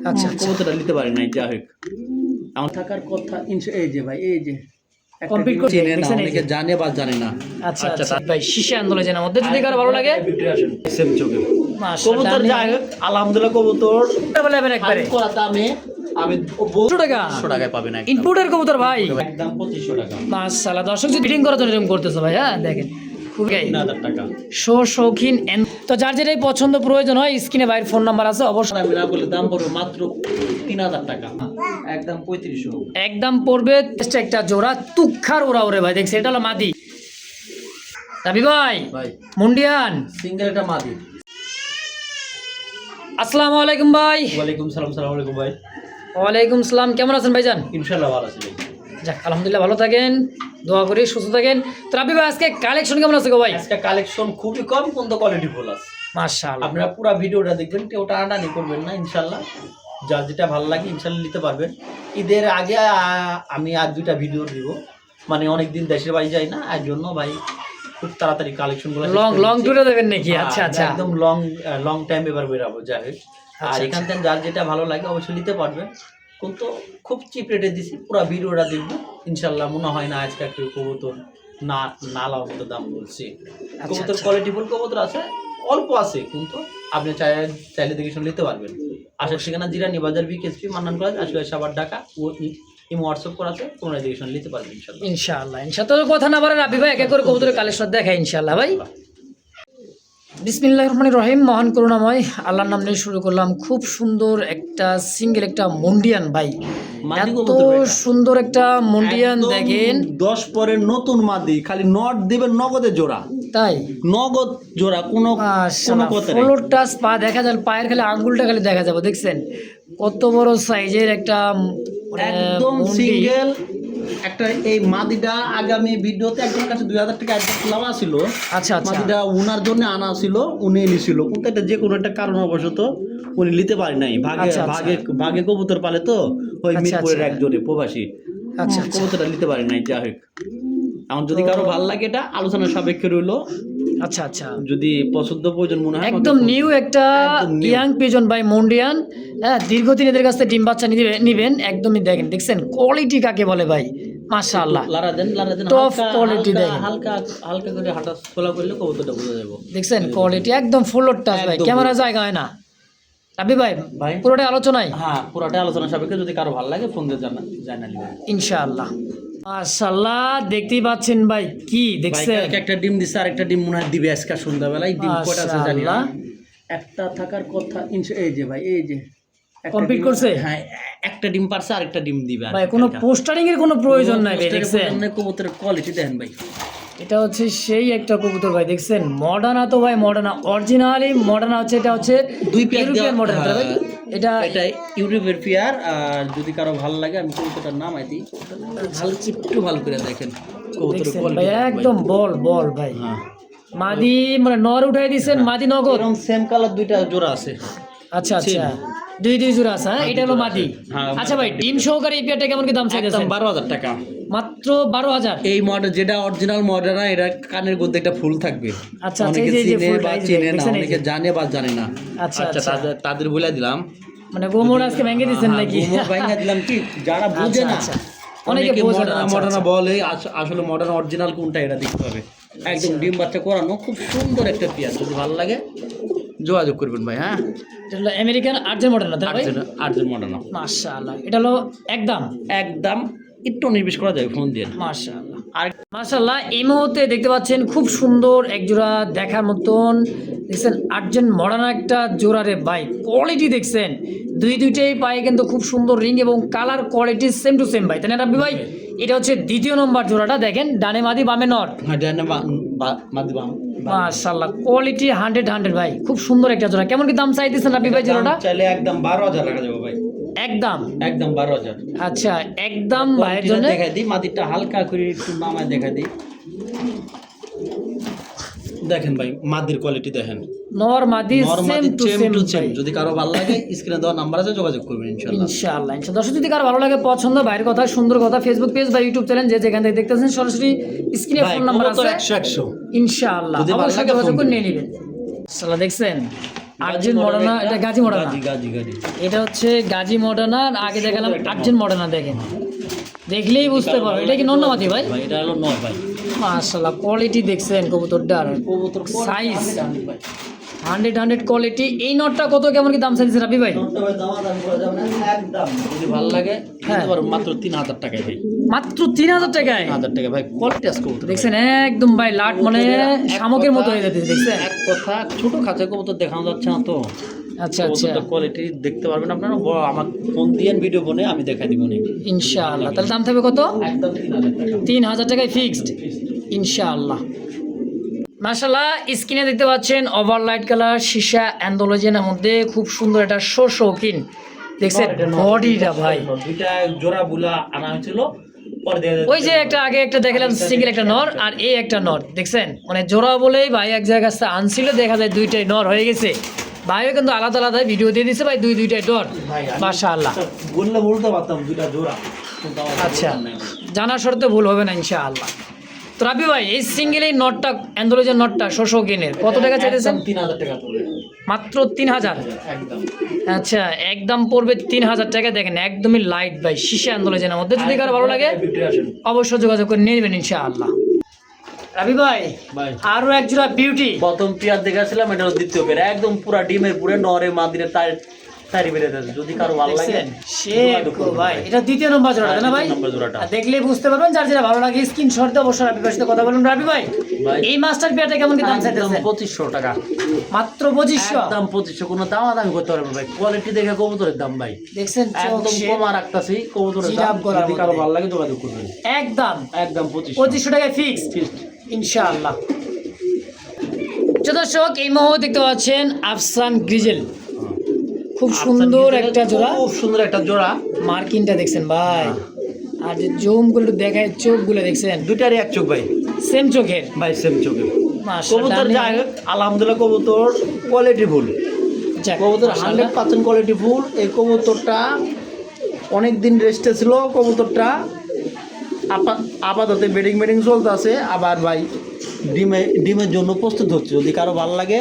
আচ্ছা কবুতরটা নিতে পারি নাই, যা হোক আমার থাকার কথা। এই যে ভাই, এই যে কমপ্লিট করছে দেখছেন, অনেকে জানে বা জানে না। আচ্ছা আচ্ছা ভাই, শীষে আন্দোলনের মধ্যে যদি কারো ভালো লাগে সেম চোখে মাশাআল্লাহ, কবুতর, যাই হোক আলহামদুলিল্লাহ কবুতর বলেন একবারে করা দামে আমি 200 টাকা 100 টাকায় পাবেন একদম। ইনপুটের কবুতর ভাই, একদম 2500 টাকা। মাশাআল্লাহ। দর্শক যদি ফিটিং করার জন্য এরকম করতেছে ভাই, হ্যাঁ দেখেন খুবই 3000 টাকা। শৌখিন। তো যার যেটাই পছন্দ প্রয়োজন হয় স্ক্রিনে ভাইয়ের ফোন নাম্বার আছে, অবশ্যই আমি না বলে দাম পড়বে মাত্র 3000 টাকা, একদম 3500। একদম পড়বে একটা জোড়া তুখার ওরা ওরে ভাই, দেখছি এটা হলো মাদি রাবি ভাই, ভাই মুন্ডিয়ান সিঙ্গেল এটা মাদি। আসসালামু আলাইকুম ভাই। ওয়ালাইকুম সালাম। সালাম আলাইকুম ভাই। ওয়ালাইকুম সালাম, কেমন আছেন ভাইজান? ইনশাআল্লাহ ভালো আছি ভাই। যাক আলহামদুলিল্লাহ, ভালো থাকেন, দোয়া করি সুস্থ থাকেন। তো রাবি ভাই আজকে কালেকশন কেমন আছে গো ভাই? আজকে কালেকশন খুবই কম কিন্তু কোয়ালিটি ফুল আছে মাশাআল্লাহ। আপনারা পুরো ভিডিওটা দেখবেন, কেউ টানাটানি করবেন না ইনশাআল্লাহ। যার যেটা ভালো লাগে ইনশাআল্লাহ নিতে পারবেন। ঈদের আগে আমি আর 2টা ভিডিও দিব, মানে অনেকদিন দেশের বাড়ি যাই না, এর জন্য ভাই খুব তাড়াতাড়ি কালেকশনগুলো লং টুরে দেবেন নাকি? আচ্ছা আচ্ছা, একদম লং টাইম এবার বেরাবো, যাই হোক। আর এখান থেকে যার যেটা ভালো লাগে অবশ্যই নিতে পারবেন, কিন্তু খুব চিপ রেটে দিছি। পুরো ভিডিওটা দেখবেন ইনশাআল্লাহ। মনে হয় না আজকে একটু কবুতর না লাওয়ার মতো দাম বলছি। কবুতর কোয়ালিটি ফুল কবুতর আছে, অল্প আছে, কিন্তু আপনি চাইলে দেখে শুনে নিতে পারবেন। আসার ঠিকানা জিরানি বাজার বিকেএসপি মান্নান কলেজ, আসলে সাবার ঢাকা। ইমো হোয়াটসঅ্যাপ করা আছে, কোনো দেখে শুনে নিতে পারবেন ইনশাআল্লাহ। ইনশাআল্লাহ কথা না বলেন রাবি ভাই, এক এক করে কবুতরের কালেকশন দেখাই ইনশাআল্লাহ ভাই। বিসমিল্লাহির রহমানির রহিম, মহান করুণাময় আল্লাহর নাম নিয়ে শুরু করলাম। খুব সুন্দর একটা সিঙ্গেল একটা মুন্ডিয়ান ভাই, এত সুন্দর একটা মুন্ডিয়ান দেখেন। 10 পরের নতুন মাদি, খালি নট দিবেন নগদে জোড়া, তাই নগদ জোড়া, কোনো কথা নেই। ফ্লোর টাচ পা দেখা যায়, পায়ের খালি আঙ্গুলটা খালি দেখা যাবে, দেখছেন কত বড় সাইজের একটা একদম সিঙ্গেল একটা। এই মাদিটা আগামী ভিডিওতে একজনের কাছে 2000 টাকা অ্যাডভান্স নেওয়া ছিল। আচ্ছা আচ্ছা, মাদিটা উনার জন্য আনা ছিল, উনি নিছিল, কিন্তু এটা যে কোনো একটা কারণবশত উনি নিতে পারে নাই। ভাগে কবুতর পালে তো, ওই মিরপুরের একজনে প্রবাসী, আচ্ছা কবুতরটা নিতে পারে নাই। যা হোক আমার যদি কারো ভালো লাগে এটা আলোচনা সাপেক্ষে রইলো। আচ্ছা আচ্ছা, যদি পছন্দ প্রয়োজন মনে হয়, একদম নিউ একটা ইয়াং পিজন বাই মুন্ডিয়ান। হ্যাঁ, দীর্ঘদিন এদের কাছ থেকে ডিম বাচ্চা নিবেন, একদমই দেখেন, দেখছেন কোয়ালিটি কাকে বলে ভাই, মাশাআল্লাহ। লারা দেন টপ কোয়ালিটি দেখেন, হালকা হালকা করে হাঁটা চলা করলে কবুতরটা বোঝা যাবে। দেখছেন কোয়ালিটি একদম ফুল টাচ ভাই, ক্যামেরা জায়গা হয় না। রাবি ভাই পুরোটাই আলোচনায়, হ্যাঁ পুরোটাই আলোচনা সাপেক্ষে, যদি কারো ভালো লাগে ফোন দিয়ে জানালি ইনশাআল্লাহ। মাশাআল্লাহ, দেখতেই পাচ্ছেন ভাই, কি দেখছেন? একটা ডিম দিছে, আর একটা ডিম মনে হয় দিবে আজকে সন্ধ্যাবেলায়। ডিম কয়টা আছে জানি না, একটা থাকার কথা। এই যে ভাই, এই যে কমপ্লিট করছে, হ্যাঁ একটা ডিম পারছে, আরেকটা ডিম দিবে ভাই। কোনো পোস্টারিং এর কোনো প্রয়োজন নাই ভাই, দেখছেন কবুতরের কোয়ালিটি দেখেন ভাই। এটা হচ্ছে সেই একটা কবুতর ভাই, দেখছেন মডার্না তো ভাই, মডার্না অরিজিনালি মডার্না হচ্ছে। এটা হচ্ছে 2 পেয়ার ইউরোপিয়ান মডার্না ভাই, এটা ইউরোপের পেয়ার। আর যদি কারো ভালো লাগে আমি কবুতরটার নাম আইতি ভালো, একটু ভালো করে দেখেন কবুতরের কোয়ালিটি ভাই, একদম বল ভাই। হ্যাঁ মাদি মানে নর উঠাই দিবেন, মাদি নগদ এরকম সেম কালার 2টা জোড়া আছে। আচ্ছা আচ্ছা, দুই জোড়া আছে, হ্যাঁ এটা হলো মাদি। আচ্ছা ভাই, ডিম সহকারে এই পেয়ারটা কেমন কি দাম চাইছেন? 12,000 টাকা মাত্র 12,000। এই মডেল যেটা অরিজিনাল মডেল না, এটা কানের মধ্যে একটা ফুল থাকবে। আচ্ছা, অনেকে চিনে বা চিনে না, অনেকে জানে বা জানে না। আচ্ছা আচ্ছা তাদের বলে দিলাম, মানে গোমর আজকে ভেঙে দিয়েছেন নাকি? গোমর ভেঙে দিলাম কি, যারা বুঝে না, অনেকে মডার্ন বলে, আসলে মডার্ন অরিজিনাল কোনটা এটা দেখতে হবে। একদম ডিম বাচ্চা করানো, খুব সুন্দর একটা পেয়ার। যদি ভালো লাগে যোগাযোগ করবেন ভাই। হ্যাঁ, এটা হলো আমেরিকান আর্জেন্ট মডেল না ভাই? আর্জেন্ট মডেল না, মাশাআল্লাহ। এটা হলো একদম একটু নির্বিশ করা যাবে ফোন দিয়ে। মাশাআল্লাহ, আর মাশাআল্লাহ এই মুহূর্তে দেখতে পাচ্ছেন খুব সুন্দর এক জোড়া দেখার মতন, দেখছেন আর্জেন্ট মডার্ন একটা জোড়া রে ভাই। কোয়ালিটি দেখছেন, দুইটাই পায়ে কিন্তু খুব সুন্দর রিং এবং colour quality same to same ভাই, তাই না রাব্বি ভাই? এটা হচ্ছে দ্বিতীয় নম্বর জোড়াটা, দেখেন ডানে মাদি বামে নর। হ্যাঁ ডানে মাদি বাম, মাশাআল্লাহ কোয়ালিটি 100 ভাই, খুব সুন্দর একটা জোড়া। কেমন কি দাম চাইতেছেন রাব্বি ভাই জোড়াটা? চাইলে একদম 12,000 টাকা যাবে ভাই, একদম 12,000। আচ্ছা একদম ভাইয়ের জন্য দেখাই দিই, মাদিটা হালকা করে একটু নামায় দেখাই দিই। দেখেন ভাই মাদির কোয়ালিটি দেখেন, নর মাদি সেম টু সেম। যদি কারো ভালো লাগে স্ক্রিনে দেওয়া নাম্বার আছে, যোগাযোগ করবেন ইনশাআল্লাহ। দর্শক যদি কারো ভালো লাগে, পছন্দ ভাইয়ের কথা, সুন্দর কথা, ফেসবুক পেজ বা ইউটিউব চ্যানেল যে যেখান থেকে দেখতেছেন সরাসরি স্ক্রিনে ফোন নাম্বার আছে, ইনশাআল্লাহ অবশ্যই যোগাযোগ করে নিয়ে নেবেন। ইনশাআল্লাহ। দেখছেন আর্জেন্ট মডার্না, এটা গাজী মডার্না। গাজী গাজী এটা হচ্ছে গাজী মডার্না, আর আগে দেখালাম আর্জেন্ট মডার্না। দেখেন, দেখলেই বুঝতে পারো এটা কি নন্নামাতি ভাই। ভাই এটা হলো নর ভাই। মাশাআল্লাহ, কোয়ালিটি দেখছেন কবুতরটার, কবুতর সাইজ ভাই 100 কোয়ালিটি। এই নটটা কত কেমন কি দাম চাইছে রাবি ভাই? নটটা ভাই দাম করা যাবে না, একদম যদি ভালো লাগে হ্যাঁ। নিতে পারো মাত্র 3000 টাকায় ভাই। মাত্র 3000 টাকায় 3000 টাকা ভাই, কোয়ালিটি আছে কবুতর দেখছেন, একদম ভাই লাট মানে শামুকের মতো হয়ে যাচ্ছে দেখছেন। এক কথা ছোট খাঁচা কবুতর দেখানো যাচ্ছে না তো, আচ্ছা আচ্ছা, কোয়ালিটি দেখতে পারবেন আপনারা। আমার ফোন দিয়ে ভিডিও বনে আমি দেখাই দিব নি ইনশাআল্লাহ। তাহলে দাম থাকবে কত? একদম 3000 টাকা। 3000 টাকায় ফিক্সড ইনশাআল্লাহ। মাশাআল্লাহ, স্ক্রিনে দেখতে পাচ্ছেন ওভারলাইট কালার সীসা অ্যান্ডোলজিনের মধ্যে খুব সুন্দর একটা শৌখিন দেখছেন বডিটা ভাই। দুইটা জোড়া বুলা আনা হয়েছিল, পরে দিয়ে ওই যে একটা আগে একটা দেখালাম সিঙ্গেল একটা নর, আর এই একটা নর দেখছেন, মানে জোড়া বলেই ভাই এক জায়গা থেকে আনছিল, দেখা যায় দুইটাই নর হয়ে গেছে। ভাইও কিন্তু আলাদা আলাদা ভিডিও দিয়ে দিছে ভাই, দুইটাই নর। মাশাআল্লাহ, বললে বলতে পারতাম দুইটা জোড়া, কিন্তু আমার আচ্ছা, বলতে নাই। জানার শর্তে ভুল হবে না ইনশাআল্লাহ। তো রাবি ভাই, এই সিঙ্গেল এই নটটা অ্যান্ডোলজির নটটা শৌখিনের কত টাকা চাইতেছেন? একদম 3000 টাকা পড়বে মাত্র 3000। একদম। আচ্ছা, একদম পড়বে 3000 টাকা। দেখেন একদমই লাইট ভাই, শীশা আন্দোলনের মধ্যে। যদি কারো ভালো লাগে ভিডিও আসেন অবশ্যই যোগাযোগ করে নিয়ে নেবেন ইনশাআল্লাহ। রাবি ভাই, ভাই। আরো এক জোড়া বিউটি। প্রথম পেয়ার দেখাছিলাম, এটা হলো দ্বিতীয় পেয়ার, একদম পুরা ডিমের পুরে নরে মাদিরে তারি বেড়ে যাচ্ছে। যদি কারো ভালো লাগে দেখছেন শেপ ভাই, এটা দ্বিতীয় নম্বর জোড়া না ভাই? নম্বর জোড়াটা আর দেখলেই বুঝতে পারবেন, যার যেটা ভালো লাগে স্ক্রিনশট দিয়ে অবশ্যই রাবি ভাইয়ের সাথে কথা বলুন। রাবি ভাই, ভাই। এই মাস্টার পেয়ারটা কেমন কি দাম একদম চাইতেছেন? 2500 টাকা, মাত্র 2500। একদম 2500, কোনো দামাদামি করতে পারবে না ভাই। কোয়ালিটি দেখে কবুতরের দাম ভাই দেখছেন চোখ একদম শেপ কমা রাখতাছি কবুতরের দাম। জিরাফ গলার যদি কারো মধ্যে। ভালো লাগে যোগাযোগ করবেন, একদম একদম 2500 2500 টাকায় ফিক্সড ফিক্সড। ইনশাআল্লাহ। দর্শক, এই মুহূর্তে দেখতে পাচ্ছেন আফসান গ্রিজেল, খুব সুন্দর একটা জোড়া। খুব সুন্দর একটা জোড়া। মার্কিনটা দেখছেন ভাই, আর যে জুমগুলো দেখায় চোখগুলো দেখছেন, দুইটারই এক চোখ ভাই, সেম চোখের। ভাই সেম চোখে। মাশাআল্লাহ, কবুতর যাই হোক, আলহামদুলিল্লাহ কবুতর কোয়ালিটি ফুল, যাক, কবুতর মাশাআল্লাহ। 100% কোয়ালিটি ফুল। এই কবুতরটা অনেক দিন রেস্টে ছিল, কবুতরটা আপাতত বেডিং চলতে আছে, আবার ভাই ডিমের জন্য প্রস্তুত হচ্ছে। যদি কারো ভালো লাগে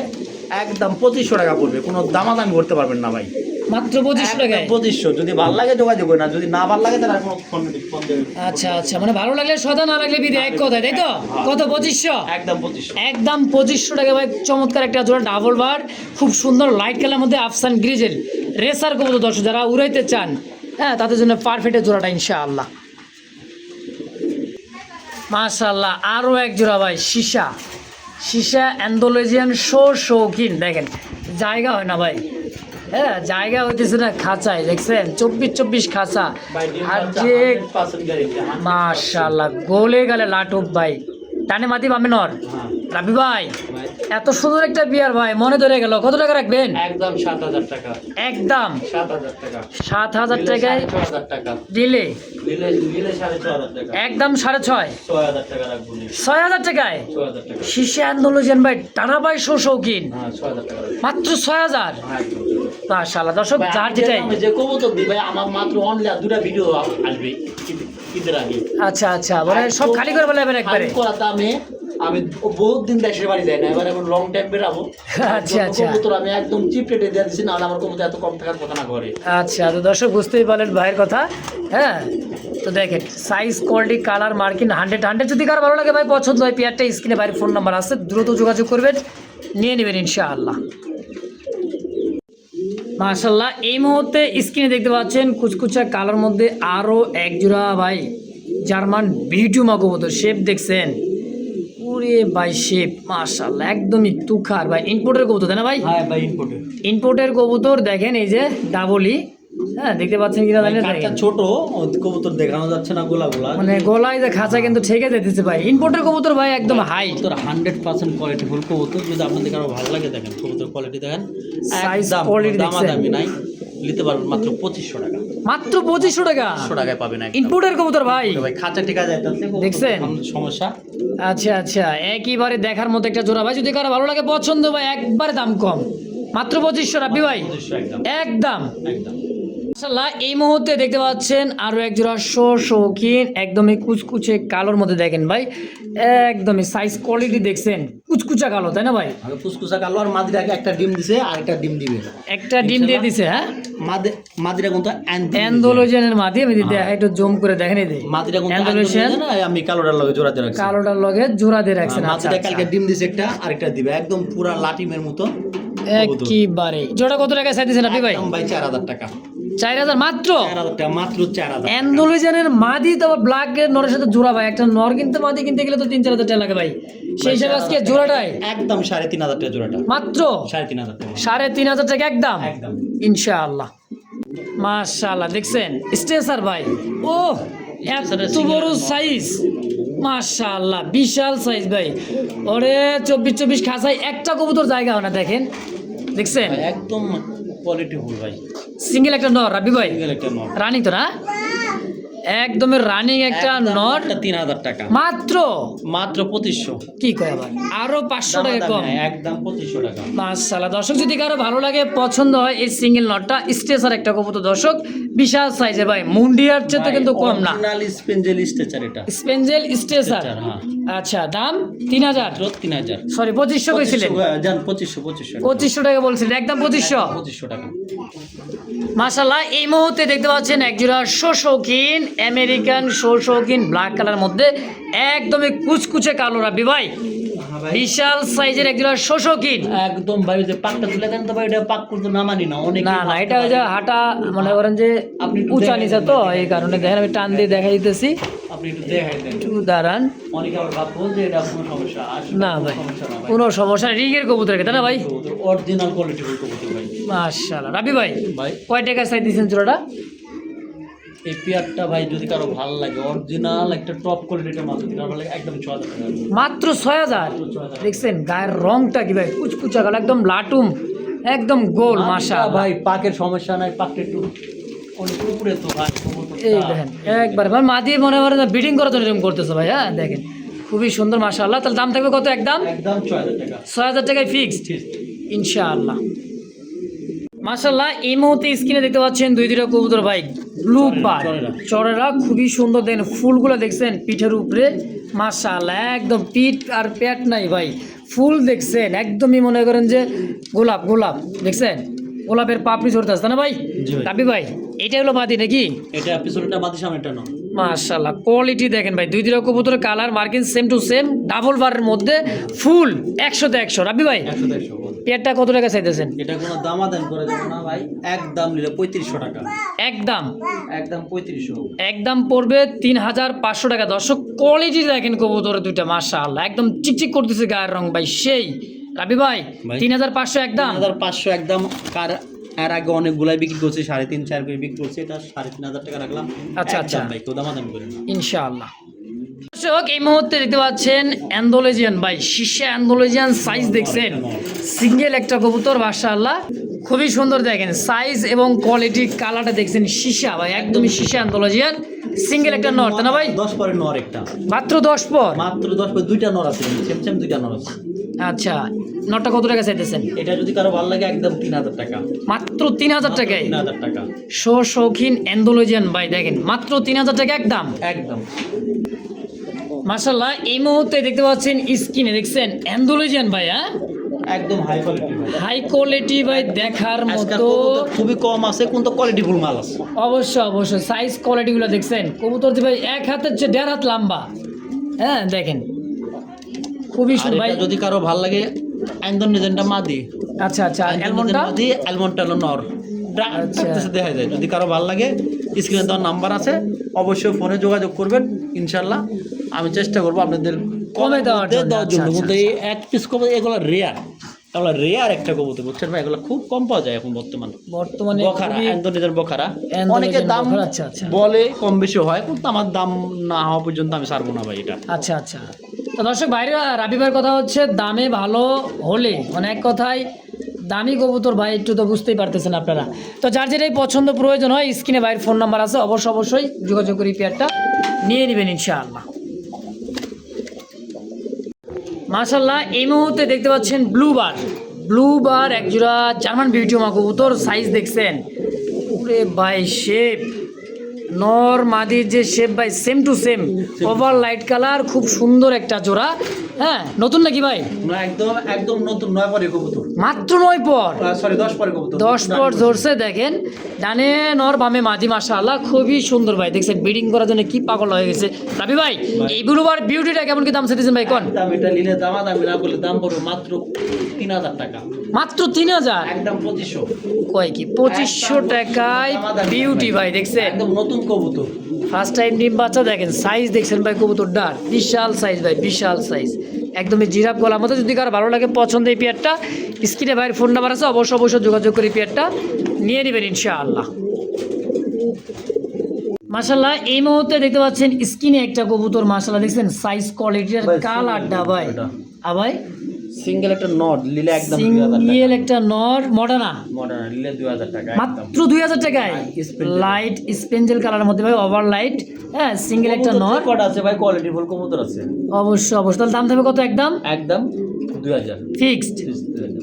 একদম 2500 টাকা পড়বে, কোনো দামাদামি করতে পারবেন না ভাই, মাত্র 2500 টাকায়। 2500। যদি ভালো লাগে যোগাযোগ করে, না যদি না ভালো লাগে তাহলে কোনো ফোন দেবে। আচ্ছা আচ্ছা, মানে ভালো লাগলে সদা, না লাগলে বিদে, এক কথায়, তাই তো? কত? 2500। একদম 2500। একদম 2500 টাকা ভাই। চমৎকার একটা জোড়া ডাবল বার, খুব সুন্দর লাইট কালার মধ্যে আফসান গ্রিজেল রেসার কবুতর। দর্শক যারা উড়াইতে চান, হ্যাঁ, তাদের জন্য পারফেক্ট জোড়াটা ইনশাআল্লাহ। মাশাআল্লাহ, আরও এক জোড়া ভাই সীসা অ্যান্ডোলজিয়ান শৌখিন। দেখেন জায়গা হয় না ভাই, হ্যাঁ, জায়গা হইতেছে না খাঁচায়, দেখছেন 24 খাঁচা। আর যে মাশাআল্লাহ গোলে গেলে লাটুক ভাই, টানে মাতি বামে নর। রাবি ভাই, এত সুন্দর একটা বিয়ার ভাই, মনে ধরে গেল। কত টাকা রাখবেন? একদম 7000 টাকা, একদম 7000 টাকা, 7000 টাকায় 6000 টাকা দিলে দিলে 6500 টাকা, একদম 6.5 6000 টাকা রাখবো নি, 6000 টাকায় 6000 টাকা। শীষে আন্দোলন ভাই, টানা ভাই শৌখিন, হ্যাঁ 6000 টাকা রাখবো। মাত্র 6000। হ্যাঁ, একদম। মাশাআল্লাহ দর্শক, ভাই, যার আমি যেটাই। আমি যে কবুতর দিই ভাই, আমার মাত্র অনলি দুটা ভিডিও আসবে ঈদের আগে। আচ্ছা আচ্ছা, মানে সব খালি করে বলবেন একবারে। খালি করা দামে আমি বহুত দিন দেশের বাড়ি যাই না, এবার এখন লং টাইম বেরাবো। আচ্ছা, আচ্ছা। কবুতর আমি একদম চিপ রেটে দিয়ে দিচ্ছি, নাহলে আমার কবুতর এত কম টাকার কথা না করে। আচ্ছা, তো দর্শক বুঝতেই পারলেন ভাইয়ের কথা, হ্যাঁ। তো দেখেন সাইজ, কোয়ালিটি, কালার, মার্কিং 100। যদি কারো ভালো লাগে ভাই, পছন্দ হয়, পেয়ারটা স্ক্রিনে বাইরের ফোন নাম্বার আছে, দ্রুত যোগাযোগ করবেন, নিয়ে নেবেন ইনশাআল্লাহ। মাশাআল্লাহ, এই মুহূর্তে স্ক্রিনে দেখতে পাচ্ছেন কুচকুচা কালার মধ্যে আরও এক জোড়া ভাই জার্মান বিউটিমা কবুতর। শেপ দেখছেন, পুরে ভাই শেপ মাশাআল্লাহ একদমই তুখার ভাই। ইম্পোর্টের কবুতর তাই না ভাই? হ্যাঁ ভাই, ইম্পোর্টেড। ইম্পোর্টের কবুতর। দেখেন এই যে ডাবলি, হ্যাঁ, দেখতে পাচ্ছেন কিনা জানেন? কাঠটা ছোট, কবুতর দেখানো যাচ্ছে না, গোলা মানে গলায় যে খাঁচা কিন্তু ঠেকে যেতেছে ভাই। ইম্পোর্টের কবুতর ভাই একদম হাই, কবুতর 100% কোয়ালিটি ফুল কবুতর। যদি আপনাদের কারো ভালো লাগে, দেখেন কবুতর কোয়ালিটি দেখেন, সাইজ, একদম কোয়ালিটি দেখছেন। দামাদামি নাই, নিতে পারবেন মাত্র 2500 টাকা। মাত্র 2500 টাকা 2500 টাকায় পাবেন একদম। ইম্পোর্টের কবুতর ভাই। ভাই খাঁচা টিকা যাইতাছে, দেখছেন? সমস্যা। আচ্ছা আচ্ছা, একইবারে দেখার মতো একটা জোড়া ভাই। যদি কারো ভালো লাগে, পছন্দ ভাই, একবারে দাম কম, মাত্র 2500। রাব্বি ভাই 2500 একদম। একদম একদম মাশাআল্লাহ এই মুহূর্তে দেখতে পাচ্ছেন আরো এক জোড়া শৌখিন একদমই কুচকুচে কালোর মধ্যে দেখেন ভাই, একদমই সাইজ কোয়ালিটি দেখছেন কুচকুচা কালো তাই না ভাই? আমি ফুসকুসা কালো আর মাদিরাকে একটা ডিম দিছে আর একটা ডিম দিবে, একটা ডিম দিয়ে দিছে। হ্যাঁ মাদিরা কিন্তু অ্যান্ডোলোজিয়ানের মাদি আমি যদি একটু জুম করে দেখেন এই যে মাদিরা কিন্তু অ্যান্ডোলোজিয়ান আমি কালোটার লগে জোড়া দিয়ে রাখছি, কালোটার লগে জোড়া দিয়ে রাখছেন। আচ্ছা মাদিরা কালকে ডিম দিছে একটা আরেকটা দিবে, একদম পুরা লাটিমের মতো একবারে। জোড়া কত টাকা চাইতেছেন আপনি ভাই? একদম ভাই 4000 টাকা। 4000 মাত্র? 4000 টাকা মাত্র 4000। অ্যান্ডোলোজিয়ানের মাদি তো ব্ল্যাক এর নরের সাথে জোড়া ভাই, একটা নর কিনতে মাদি কিনতে গেলে তো 3-4000 টাকা লাগে ভাই, সেই হিসাবে আজকে জোড়াটাই একদম 3500 টাকা জোড়াটা, মাত্র 3500 টাকা, 3500 টাকা একদম একদম ইনশাআল্লাহ। মাশাআল্লাহ দেখছেন স্ট্রেসার ভাই, ও এত বড় সাইজ, মাশাআল্লাহ বিশাল সাইজ ভাই। ওরে 24 খাঁচায় একটা কবুতর জায়গা হয় না, দেখেন দেখছেন ভাই একদম কোয়ালিটি ফুল ভাই, সিঙ্গেল একটা নর রাবি ভাই, সিঙ্গেল একটা নর রানিং তো না? একদমই রানিং একটা নর, 3000 টাকা মাত্র মাত্র 2500। কি কয় আবার আরো 500 টাকা কম, একদম 2500 টাকা। মাশাআল্লাহ। দর্শক যদি কারো ভালো লাগে পছন্দ হয় এই সিঙ্গেল নটটা, স্ট্রেচার একটা কবুতর দর্শক, বিশাল সাইজে ভাই, মুন্ডিয়ার চেয়ে কিন্তু কম না, অরিজিনাল স্পেঞ্জেল স্ট্রেচার এটা, স্পেঞ্জেল স্ট্রেচার। হ্যাঁ আচ্ছা দাম 3000, 3000 সরি 2500 কইছিলেন, জান 2500 2500 টাকা বলছিলেন, একদম 2500 টাকা। মাশাআল্লাহ এই মুহূর্তে দেখতে পাচ্ছেন একজোড়া শৌখিন আমেরিকান শৌখিন ব্ল্যাক কালার মধ্যে একদমই কুচকুচে কালো রাবি ভাই, বিশাল সাইজের একজোড়া শৌখিন একদম ভাই যে পাকটা তুলে দেন তো ভাই, এটা পাক করতে না মানি না অনেক, না না এটা ওই যে হাঁটা মনে করেন যে আপনি উঁচা নিচা তো এই কারণে দেখেন আমি টান দিয়ে দেখা দিতেছি, আপনি একটু দেখাই দেন, একটু দাঁড়ান। অনেকে আবার ভাববো যে এটা কোনো সমস্যা আসলে না ভাই সমস্যা না ভাই, কোনো সমস্যা নেই, রিগের কবুতর তাই না ভাই? অরিজিনাল কোয়ালিটি ফুল কবুতর ভাই। মাশাআল্লাহ রাবি ভাই ভাই কয় টাকা চাই দিয়েছেন জোড়াটা? এই পেয়ারটা ভাই যদি কারো ভালো লাগে, অরিজিনাল একটা টপ কোয়ালিটির মাল যদি কারো ভালো লাগে, একদম 6000 টাকা, মাত্র 6000। দেখছেন গায়ের রংটা কি ভাই, কুচকুচা কালো একদম লাটুম, একদম গোল। মাশাআল্লাহ ভাই পাকের সমস্যা নাই, পাকটা একটু অনেক উপরে তো ভাই, এই দেখেন একবার ভাই মা দিয়ে মনে করেন বিডিং করার জন্য এরকম করতেছে ভাই। হ্যাঁ দেখেন খুবই সুন্দর মাশাআল্লাহ। তাহলে দাম থাকবে কত? একদম একদম 6000 টাকা, 6000 টাকায় ফিক্সড ইনশাআল্লাহ। মাশাআল্লাহ এই মুহূর্তে স্ক্রিনে দেখতে পাচ্ছেন দুইটা কবুতর ভাই, ব্লু বার চড়েরা, খুবই সুন্দর। দেখেন ফুলগুলো দেখছেন পিঠের উপরে, মাশাআল্লাহ একদম পিঠ আর পেট নাই ভাই, ফুল দেখছেন একদমই মনে করেন যে গোলাপ গোলাপ, দেখছেন গোলাপের পাপড়ি ঝরতে আসছে না ভাই? রাবি ভাই এটা হলো মাদি নাকি? এটা পিছনটা মাদি সামনেটা না, মাশাআল্লাহ কোয়ালিটি দেখেন ভাই, দুইটা কবুতরের colour marking same to same, double বারের মধ্যে ফুল 100তে 100। রাবি ভাই 100 পেয়ারটা কত টাকা চাইতেছেন? এটা কোনো দামাদাম করে দেবো না ভাই, একদম নিলে 3500 টাকা, একদম একদম 3500, একদম পড়বে 3500 টাকা। দর্শক কোয়ালিটি দেখেন কবুতরের দুইটা, মাশাআল্লাহ একদম চিকচিক করতেছে গায়ের রং ভাই সেই। রাবি ভাই 3500 একদম, 3500 একদম। কার এর আগে অনেকগুলাই বিক্রি করছে, 3.5-4 করে বিক্রি করছে, এটা 3500 টাকা রাখলাম। আচ্ছা আচ্ছা ভাই কেউ দামাদাম করে না ইনশাআল্লাহ। দর্শক এই মুহূর্তে দেখতে পাচ্ছেন অ্যান্ডোলোজিয়ান ভাই, শীর্ষে অ্যান্ডোলোজিয়ান সাইজ দেখছেন, সিঙ্গেল একটা কবুতর মাশাআল্লাহ খুবই সুন্দর। দেখেন সাইজ এবং কোয়ালিটি কালারটা দেখছেন, শীষা ভাই একদমই শীষা অ্যান্ডোলোজিয়ান, সিঙ্গেল একটা নর তাই না ভাই? 10 পরে নর একটা, মাত্র 10 পর, মাত্র 10 পরে দুইটা নর আছে, সেম দুইটা নর আছে। আচ্ছা নরটা কত টাকা চাইতেছেন? এটা যদি কারো ভালো লাগে একদম 3000 টাকা, মাত্র 3000 টাকায় 3000 টাকা। শৌখিন অ্যান্ডোলোজিয়ান ভাই দেখেন মাত্র 3000 টাকা একদম একদম মাশাআল্লাহ। এই মুহূর্তে দেখতে পাচ্ছেন স্ক্রিনে দেখছেন অ্যান্ডোলোজিয়ান ভাই, হ্যাঁ একদম হাই কোয়ালিটি ভাই, হাই কোয়ালিটি ভাই দেখার আজকাল মতো, কবুতর খুবই কম আছে, কিন্তু কোয়ালিটি ফুল মাল আছে। অবশ্যই অবশ্যই সাইজ কোয়ালিটিগুলো দেখছেন, কবুতর যে ভাই 1 হাতের চেয়ে 1.5 হাত লম্বা। হ্যাঁ দেখেন খুবই আর সুন্দর ভাই। এটা যদি কারো ভালো লাগে, ইন্দোনেশিয়ানটা মাদি, আচ্ছা আচ্ছা আর অ্যালমন্ডটা? মাদি, অ্যালমন্ডটা হলো নর। আচ্ছা। দেখা যায় যদি কারো ভালো লাগে, স্ক্রিনে দেওয়ার নাম্বার আছে, অবশ্যই ফোনে যোগাযোগ করবেন, ইনশাল্লাহ আমি চেষ্টা করবো আপনাদের কমে দেওয়ার জন্য। দেওয়ার জন্য। আচ্ছা, কিন্তু এই এক পিস কবুতর এগুলো রেয়ার, এগুলো রেয়ার একটা কবুতর, বুঝছেন ভাই, এগুলো খুব কম পাওয়া যায় এখন বর্তমানে। বখারা, ইন্দোনেশিয়ার বখারা, অনেকে দাম আচ্ছা আচ্ছা বলে কম বেশি হয়, কিন্তু আমার দাম না হওয়া পর্যন্ত আমি ছাড়বো না ভাই এটা। আচ্ছা আচ্ছা। তো দর্শক ভাইরা রাবি ভাইয়ের কথা হচ্ছে দামে ভালো হলে, মানে এক কথায় দামি কবুতর ভাই একটু তো বুঝতেই পারতেছেন আপনারা। তো যার যেটাই পছন্দ প্রয়োজন হয় স্ক্রিনে ভাইয়ের ফোন নাম্বার আছে, অবশ্যই যোগাযোগ করে পেয়ারটা নিয়ে নেবেন ইনশাআল্লাহ। মাশাআল্লাহ এই মুহূর্তে দেখতে পাচ্ছেন ব্লু বার একজোড়া জার্মান বিউটি মা কবুতর, সাইজ দেখছেন ওরে ভাই শেপ নর মাদির যে শেপ ভাই same to same over light colour, খুব সুন্দর একটা জোড়া। হ্যাঁ নতুন নাকি ভাই? না একদম একদম নতুন, 9 পরে কবুতর, মাত্র 9 পর, সরি 10 পরে কবুতর, 10 পর ধরছে। দেখেন ডানে নর বামে মাদি, মাশাআল্লাহ খুবই সুন্দর ভাই। দেখছেন ব্রিডিং করার জন্য কি পাগল হয়ে গেছে রাবি ভাই। এই ব্লুবার বিউটিটা কেমন কি দাম চাইতেছেন ভাই কোন? দাম এটা নিলে দামাদামি না করলে দাম পড়বে মাত্র 3000 টাকা, মাত্র 3000, একদম 2500। কয় কি 2500 টাকায় বিউটি ভাই। দেখছেন একদম নতুন কবুতর, ফার্স্ট টাইম ডিম বাচ্চা। দেখেন সাইজ দেখছেন ভাই কবুতরটার, বিশাল সাইজ ভাই, বিশাল সাইজ, একদমই জিরাফ গলার মতো। যদি কারো ভালো লাগে পছন্দ এই পেয়ারটা, স্ক্রিনে ভাইয়ের ফোন নাম্বার আছে, অবশ্যই যোগাযোগ করে পেয়ারটা নিয়ে নেবেন ইনশাআল্লাহ। মাশাআল্লাহ এই মুহূর্তে দেখতে পাচ্ছেন স্ক্রিনে একটা কবুতর, মাশাআল্লাহ দেখছেন সাইজ কোয়ালিটির কালারটা ভাই। ভাই সিঙ্গেল একটা নট নিলে একদম 2000 টাকা, সিঙ্গেল একটা নর মডার্না মডার্ন নিলে 2000 টাকা মাত্র 2000 টাকায়, লাইট স্পেঞ্জেল কালারের মধ্যে ভাই, ওভার লাইট। হ্যাঁ সিঙ্গেল একটা নর কত আছে ভাই, কোয়ালিটি ফুল কবুতর আছে, অবশ্যই। তাহলে দাম থাকবে কত? একদম একদম 2000 ফিক্সড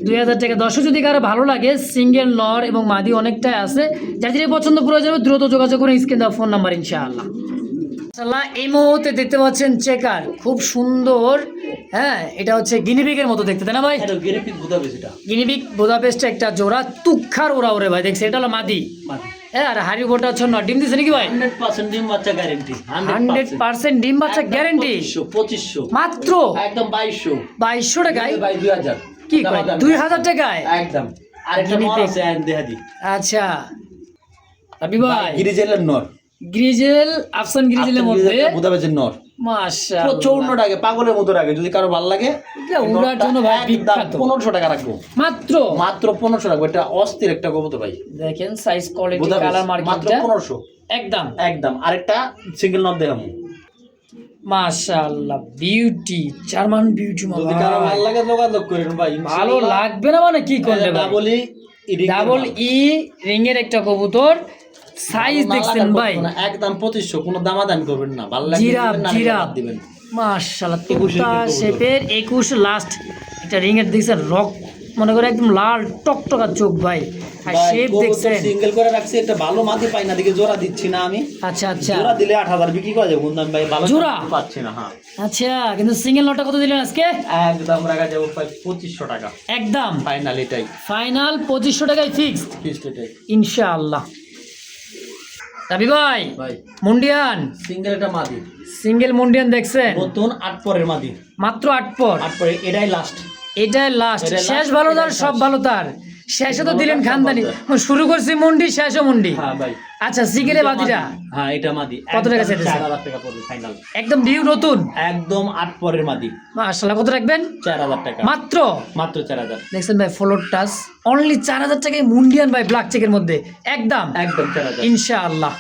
2000 টাকা। দর্শক যদি কারো ভালো লাগে সিঙ্গেল নর এবং মাদি অনেকটাই আছে, যার যেটা পছন্দ প্রয়োজন হবে দ্রুত যোগাযোগ করে স্ক্রিন দেওয়া ফোন নাম্বার ইনশাআল্লাহ। মাশাআল্লাহ এই মুহূর্তে দেখতে পাচ্ছেন চেকার, খুব সুন্দর। হ্যাঁ এটা হচ্ছে গিনিপিগের মতো দেখতে, তাই না ভাই? এটা গিরিপিক বুদাপেস্ট, এটা গিনিপিগ বুদাপেস্ট একটা জোড়া, তুক্ষার ওরা ওরে ভাই। দেখছে এটা হলো মাদি। হ্যাঁ আর হাড়ি বোটা হচ্ছে নর। ডিম দিছে নাকি ভাই? 100% ডিম বাচ্চা গ্যারান্টি, 100% ডিম বাচ্চা গ্যারান্টি, 2500 মাত্র একদম 2200 টাকায়। ভাই 2000 কি কয় 2000 টাকায় একদম। আরেকটা নর আছে আইন দেহাদি, আচ্ছা রাবি ভাই গিরিজেলের নর, গ্রিজেল আফসান গ্রিজেলের মধ্যে বুদাপেস্টের নর, মাশাআল্লাহ 54 টাকা, পাগলের মতো লাগে। যদি কারো ভালো লাগে এটা উড়ার জন্য ভাই বিখ্যাত। 1500 টাকা রাখবো, মাত্র মাত্র 1500 রাখবো। এটা অস্থির একটা কবুতর ভাই, দেখেন সাইজ কোয়ালিটি বুদাপেস্ট, কালার মাত্র মার্কিংটা 1500 একদম একদম। আরেকটা সিঙ্গেল নর দেখাবো, মাশাআল্লাহ বিউটি, জার্মান বিউটি। যদি কারো ভালো লাগে যোগাযোগ করেন ভাই, ভালো লাগবে না মানে কি করলে ভাই? ডাবল ই রিং এর একটা কবুতর, সাইজ দেখছেন ভাই একদম 2500, কোনো দামাদামি করবেন না, ভালো লাগে জিরাফ দিবেন না, জিরাফ দিবেন। মাশাআল্লাহ 21 তুতা কবুতর। শেপের 21 লাস্ট একটা রিং এর দেখছেন, রক মনে করে একদম লাল টকটকা চোখ ভাই। আর শেপ দেখছেন সিঙ্গেল করে রাখছি, একটা ভালো মাটি পাই না, দিকে জোড়া দিচ্ছি না আমি। আচ্ছা আচ্ছা জোড়া দিলে 8000 বিক্রি করা যাবে, বন্ধু ভাই ভালো জোড়া? পাচ্ছি না। হ্যাঁ আচ্ছা কিন্তু সিঙ্গেল নটা কত দিলেন আজকে? একদম রাখা যাবে 2500 টাকা একদম ফাইনাল, এটাই ফাইনাল 2500 টাকায় ফিক্সড ফিক্সড, এটাই ইনশাআল্লাহ। রাবি ভাই ভাই। মুন্ডিয়ান সিঙ্গেল একটা মাদি, সিঙ্গেল মুন্ডিয়ান দেখছেন, নতুন 8 পরের মাদি, মাত্র 8 পর। 8 পরে এটাই লাস্ট, এটাই লাস্ট, এটাই শেষ last, ভালো তার এটাই সব last। ভালো তার, শেষে তো ভালো দিলেন তার, সব খানদানি। ভালো শুরু করছি মুন্ডি শেষও মুন্ডি। হ্যাঁ ভাই। আচ্ছা সিঙ্গেলে বাদিরা হ্যাঁ এটা মাদি, কত টাকা চাইতেছে? 4000 টাকা পড়বে ফাইনাল, একদম ভিউ নতুন, একদম 8 পরের মাদি, মাশাআল্লাহ। কত রাখবেন? 4000 টাকা মাত্র মাত্র 4000 দেখছেন ভাই, ফ্লোর টাচ অনলি 4000 টাকায় মুন্ডিয়ান ভাই, ব্ল্যাক চেকের মধ্যে একদম একদম 4000 ইনশাআল্লাহ।